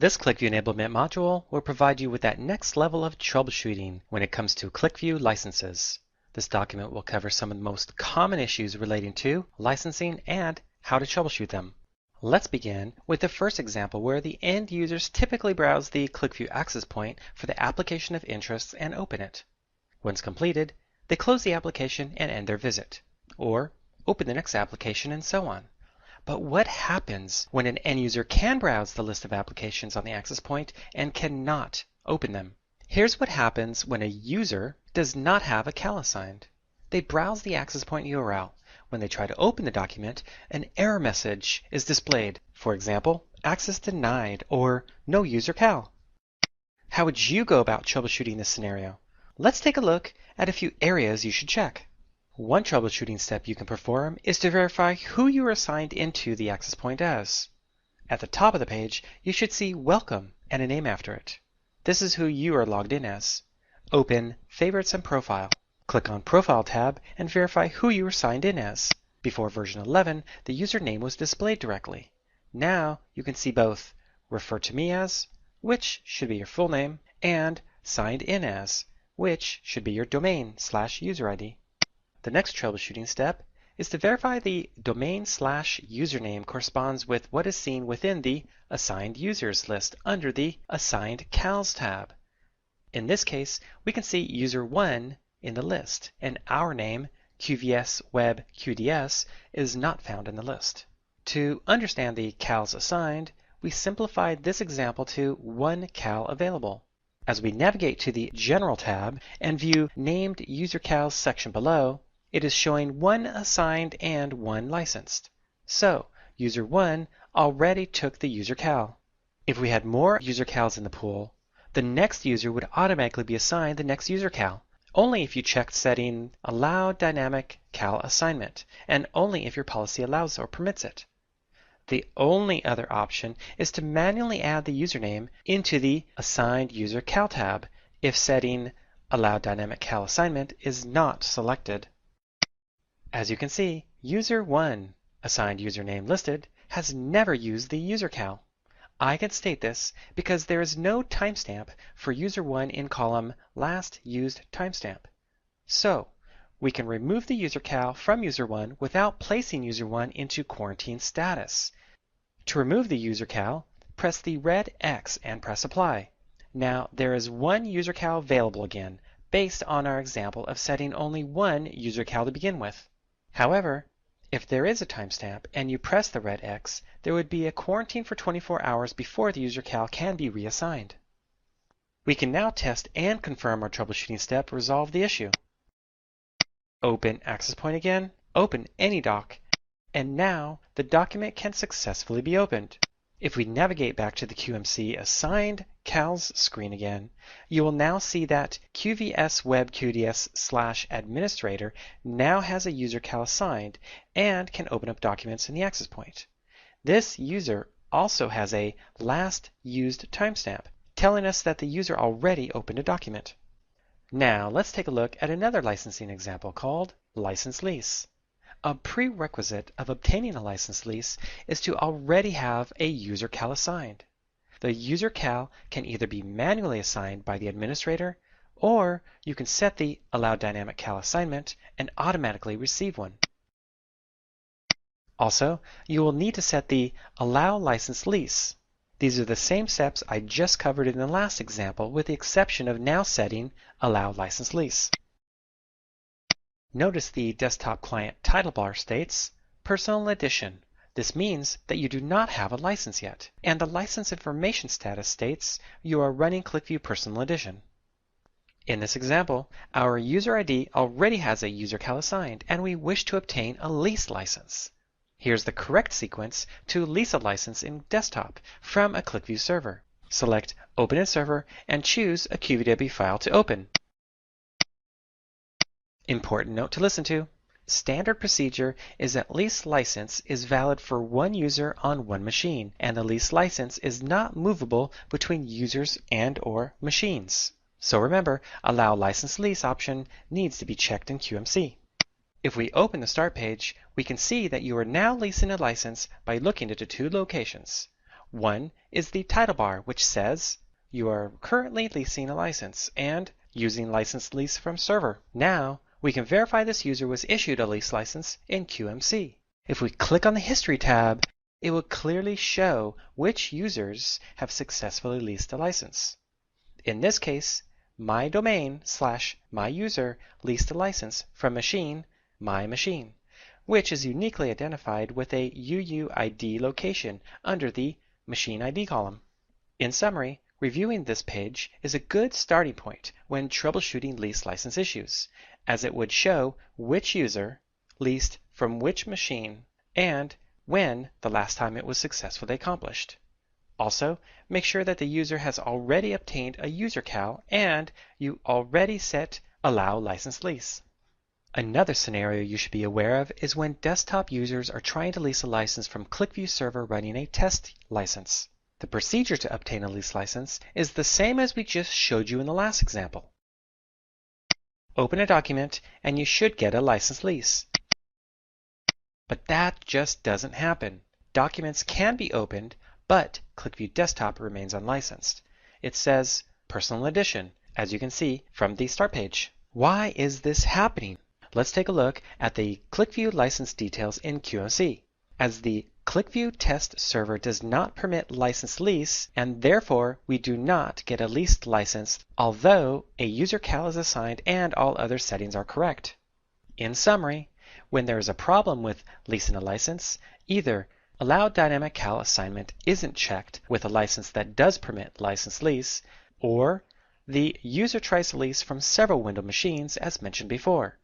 This ClickView enablement module will provide you with that next level of troubleshooting when it comes to ClickView licenses. This document will cover some of the most common issues relating to licensing and how to troubleshoot them. Let's begin with the first example where the end users typically browse the ClickView access point for the application of interest and open it. Once completed, they close the application and end their visit, or open the next application and so on. But what happens when an end user can browse the list of applications on the access point and cannot open them? Here's what happens when a user does not have a cal assigned. They browse the access point URL. When they try to open the document, an error message is displayed. For example, access denied or no user cal. How would you go about troubleshooting this scenario? Let's take a look at a few areas you should check. One troubleshooting step you can perform is to verify who you are assigned into the access point as. At the top of the page, you should see Welcome and a name after it. This is who you are logged in as. Open Favorites and Profile. Click on Profile tab and verify who you are signed in as. Before version 11, the username was displayed directly. Now you can see both Refer to Me As, which should be your full name, and Signed In As, which should be your domain/user ID. The next troubleshooting step is to verify the domain/username corresponds with what is seen within the Assigned Users list under the Assigned Cals tab. In this case, we can see user 1 in the list, and our name, QVS Web QDS, is not found in the list. To understand the cals assigned, we simplified this example to one cal available. As we navigate to the General tab and view Named User Cals section below, it is showing one assigned and one licensed. So, user 1 already took the user cal. If we had more user cals in the pool, the next user would automatically be assigned the next user cal, only if you checked setting Allow Dynamic Cal Assignment, and only if your policy allows or permits it. The only other option is to manually add the username into the Assigned User Cal tab if setting Allow Dynamic Cal Assignment is not selected. As you can see, user 1, assigned username listed, has never used the user cal. I can state this because there is no timestamp for user 1 in column Last Used Timestamp. So, we can remove the user cal from user 1 without placing user 1 into quarantine status. To remove the user cal, press the red X and press Apply. Now, there is one user cal available again, based on our example of setting only one user cal to begin with. However, if there is a timestamp and you press the red X, there would be a quarantine for 24 hours before the user cal can be reassigned. We can now test and confirm our troubleshooting step resolve the issue. Open Access Point again, open any doc, and now the document can successfully be opened. If we navigate back to the QMC Assigned Cals screen again, you will now see that QVS Web QDS/administrator now has a user cal assigned and can open up documents in the access point. This user also has a last used timestamp, telling us that the user already opened a document. Now let's take a look at another licensing example called License Lease. A prerequisite of obtaining a license lease is to already have a user cal assigned. The user cal can either be manually assigned by the administrator, or you can set the Allow Dynamic Cal Assignment and automatically receive one. Also, you will need to set the Allow License Lease. These are the same steps I just covered in the last example, with the exception of now setting Allow License Lease. Notice the desktop client title bar states Personal Edition. This means that you do not have a license yet, and the license information status states you are running ClickView Personal Edition. In this example, our user ID already has a user cal assigned, and we wish to obtain a lease license. Here's the correct sequence to lease a license in desktop from a ClickView server. Select Open in Server and choose a QVW file to open. Important note to listen to. Standard procedure is that lease license is valid for one user on one machine, and the lease license is not movable between users and/or machines. So remember, Allow License Lease option needs to be checked in QMC. If we open the Start page, we can see that you are now leasing a license by looking at the two locations. One is the title bar, which says, "You are currently leasing a license," and "Using licensed lease from server." Now, we can verify this user was issued a lease license in QMC. If we click on the History tab, it will clearly show which users have successfully leased a license. In this case, my domain/my user leased a license from my machine, which is uniquely identified with a UUID location under the Machine ID column. In summary, reviewing this page is a good starting point when troubleshooting lease license issues, as it would show which user leased from which machine and when the last time it was successfully accomplished. Also, make sure that the user has already obtained a user cal and you already set Allow License Lease. Another scenario you should be aware of is when desktop users are trying to lease a license from ClickView server running a test license. The procedure to obtain a lease license is the same as we just showed you in the last example. Open a document and you should get a license lease. But that just doesn't happen. Documents can be opened, but ClickView Desktop remains unlicensed. It says Personal Edition, as you can see from the start page. Why is this happening? Let's take a look at the ClickView license details in QMC. As the ClickView test server does not permit license lease, and therefore we do not get a leased license, although a user cal is assigned and all other settings are correct. In summary, when there is a problem with leasing a license, either Allow Dynamic Cal Assignment isn't checked with a license that does permit license lease, or the user tries to lease from several Windows machines as mentioned before.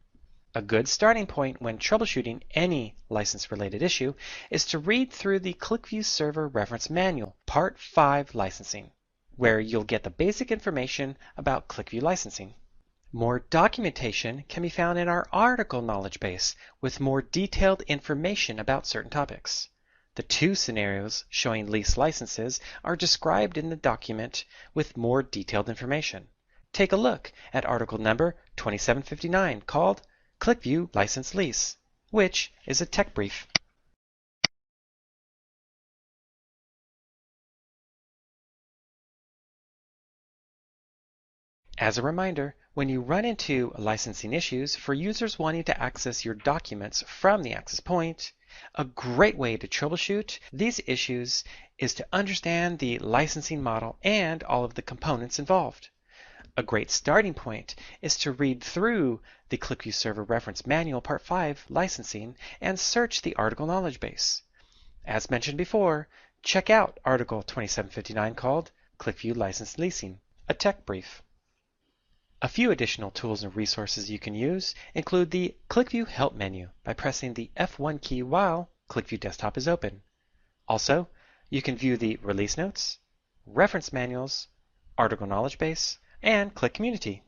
A good starting point when troubleshooting any license-related issue is to read through the ClickView Server Reference Manual, Part 5 Licensing, where you'll get the basic information about ClickView licensing. More documentation can be found in our article knowledge base with more detailed information about certain topics. The two scenarios showing lease licenses are described in the document with more detailed information. Take a look at article number 2759 called ClickView License Lease, which is a tech brief. As a reminder, when you run into licensing issues for users wanting to access your documents from the access point, a great way to troubleshoot these issues is to understand the licensing model and all of the components involved. A great starting point is to read through the ClickView Server Reference Manual Part 5 Licensing and search the article knowledge base. As mentioned before, check out article 2759 called ClickView License Leasing, a tech brief. A few additional tools and resources you can use include the ClickView Help menu by pressing the F1 key while ClickView Desktop is open. Also, you can view the release notes, reference manuals, article knowledge base, and Click Community.